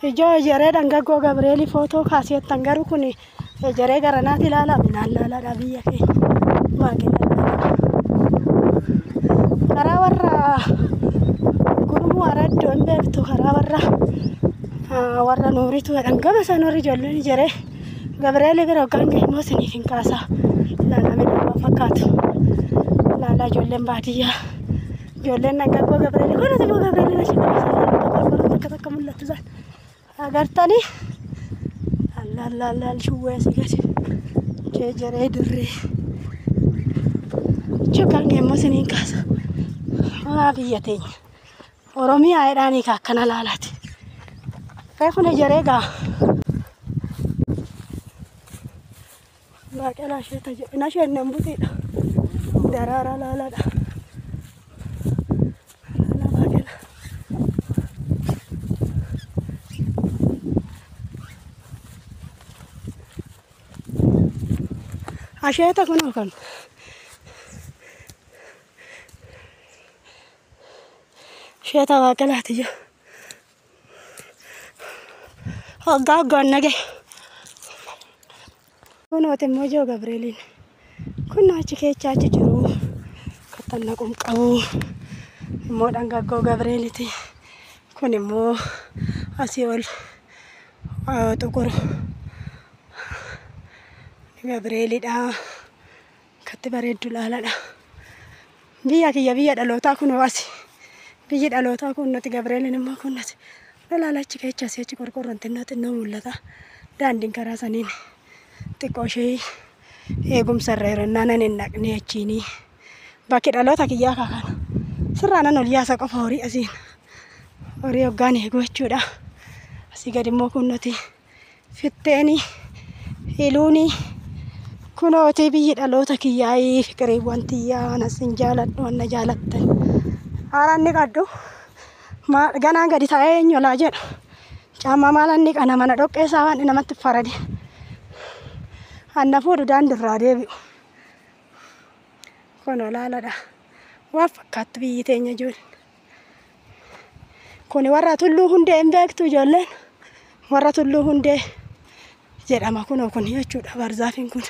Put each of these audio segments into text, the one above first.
Ijoo jaree dhangagoo Gabreelii footoo kaasee garuu kun jaree garanaati ilaala minaan laala biyya keenya karaa warra gurmuu araddoon beektu karaa warra nuuritu dhangama san warri ijoolleen jaree Gabreelii bira hoggaan geemmoo siniif hin kaasaa laala midhaan fakkaatu laala ijoolleen baadiyyaa ijoolleen dhangagoo Gabreelii kunati moo Gabreelii na shikama akka mul'atu zaan agartanii laal shuwwee si gadi jaree dirree hoggaan geemmoo siniin kaasa waa biyya teenya Oromiyaa jedhaanii akkana laalaati kun jaree gaa baaqelaa isheeta jedhina isheen butiidha daraaraa laalaadha laala baaqelaa asheeta kunoo kan asheeta baaqelaati jiru hoggaa hoggaan nagee kunooti immoo ijoo Gabreeliin kun achi keessa achi jiru kattanna qumqabu immoo dhangagoo Gabreeliti kun immoo asii ol tuquru Gabreelidha katti bareeddu laaladha biyya kiyya biyya dhalootaa kunoo asi biyyi dhalootaa kun nuti Gabreeliin immoo kun nuti laala achi keessa asii achi qorqorroon xinnoo mul'ata daandiin karaa saniin xiqqoo ishee eegumsa irra hirannaa nan hin dhaqne achiini bakki dhaloota kiyyaa kana sirraanan ol yaasa qofa horii asiin horii hoggaan eegu jechuudha asii gadi immoo kun nuti fitteeni hiluuni kunooti biyyi dhaloota kiyyaa fiqiriiwwan tiyyaa nasin jaaladhu wanna jaalattan haaraan ni qaddu ganaan gadi taa'ee eenyolaa jedhu caammaa maalan ni qana mana dhoqqeessaa waan namatti faradi anna fuudhu daandirraa deebi'u kun olaaladha waan fakkaattu biyyi teenya ijoolleen kun warra tulluu hundee hin beektu ijoolleen warra tulluu hundee jedhama kunoo kun jechuudha barzaafiin kun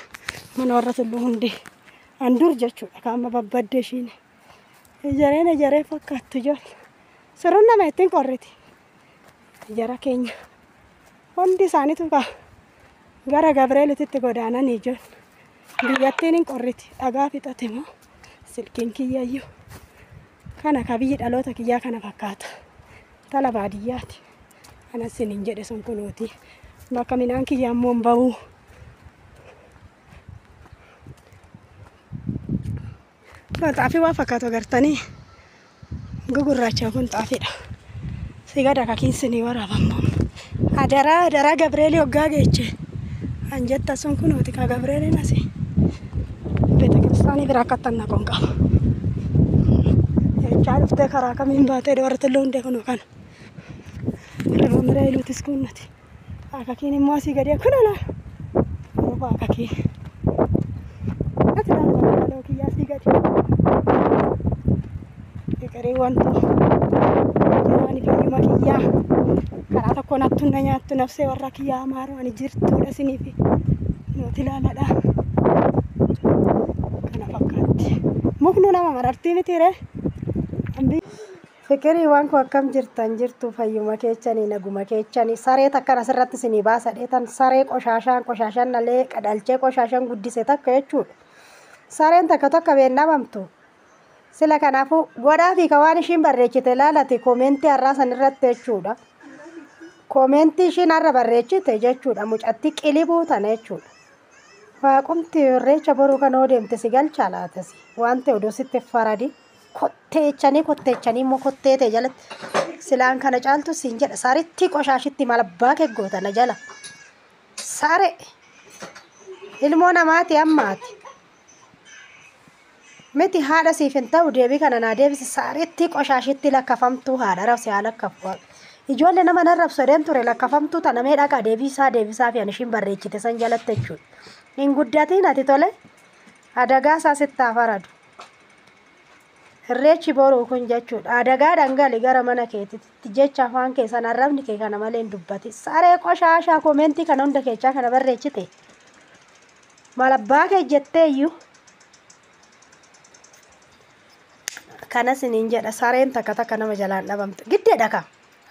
mana warra tulluu hundee andur jechuudha kaama babbadde ishiin jaree fakkaattu ijoollee sirruun nama ittiin qorriti jara keenya hundi isaaniitu gara Gabreelititti godaananii ijoollee biyyattiin hin qorriti dhagaa fixate moo silkiin kiyyayyuu kana ka biyyi dhaloota kiyyaa kana fakkaata tala baadiyyaati ana sinin jedhe sun kunooti bakka minaan kiyyaa immoo hin ba'uu xaafii waa fakkaatu agartanii gugurraachaa kun xaafiidha sigada kakiin sinii waraabamu adaraa Gabreelii hoggaa geeche anjetta sun kunooti ka Gabreeliin asii beeta kiristaanii bira akkattanna kun qaba jechaa dhuftee karaa kamiin baatee warra tulluu hundee kunoo kana riba miree iluutis kunnati akakiin immoo asii gadi kun ola roba akakii ati laaloo kiyyaa asii gadi fiqirii wantu jiraani fayyuma kiyyaa karaa tokko nattu na nyaattu nafsee warra kiyyaa amaaroo ani jirtuudha siniifi nuti laaladha kana fakkaatti muknu nama marartii mitiire fiqirii waan kun akkam jirtu fayyuma keechanii naguma keechanii saree takkan asirratti sinii baasadheetan saree qoshashaan nalee qadalchee qoshashaan guddise takka jechuudha sareen takka beennamamtu sila kanaafuu godhaa fi waan ishiin barreechite laalati koomentii har'aa san irratti jechuudha koomentii ishiin har'a barreechite jechuudha mucatti qilibuu tana jechuudha waaqumti irreecha boruu kan odeemte si galchaa laatasi waan ta'e oduu sitti faradi kotteechanii immoo kotteete jalatti silaan kana caaltu siin jedha saaritti qoshaashitti malabbaa keggootana jala saare ilmoo namaati ammaati miti haadha siif hin ta'u deebii kana naa deebisi saaritti qoshaashitti lakkafamtuu haadha rabsi haa lakkafu ijoollee nama narrabsu deem ture lakkafamtuu tana mee dhaqaa deebisaa fi anishiin barreechite san jalatti jechuudha hin guddatiin ati tole adagaa isaa sitti haa faradu Irreechi boruu kun jechuudha. Adagaadhaan gali gara mana keetitti jecha afaan keessan arrabni kee kana malee hin dubbati. Saree qoshaashaa koomentii kana hunda keechaa kana barreessite. Malabbaa kee jetteeyyuu. Kanas niin jedha sareen takka takka nama jalaan dhabamte. Giddeedha ka.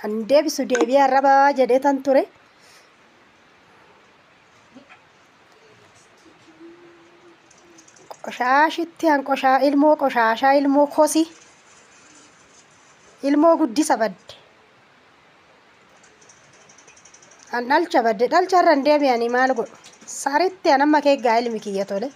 An deebisu deebi'ee arrabaa jedhee tan ture. Qoshaashitti han qoshaa ilmoo qoshaashaa ilmoo kosi. Ilmoo guddisa badde. An dhalcha badde dhalcha irra hin deebi'anii maal godhu. Saritti an amma kee gaa ilmi kiyya tole.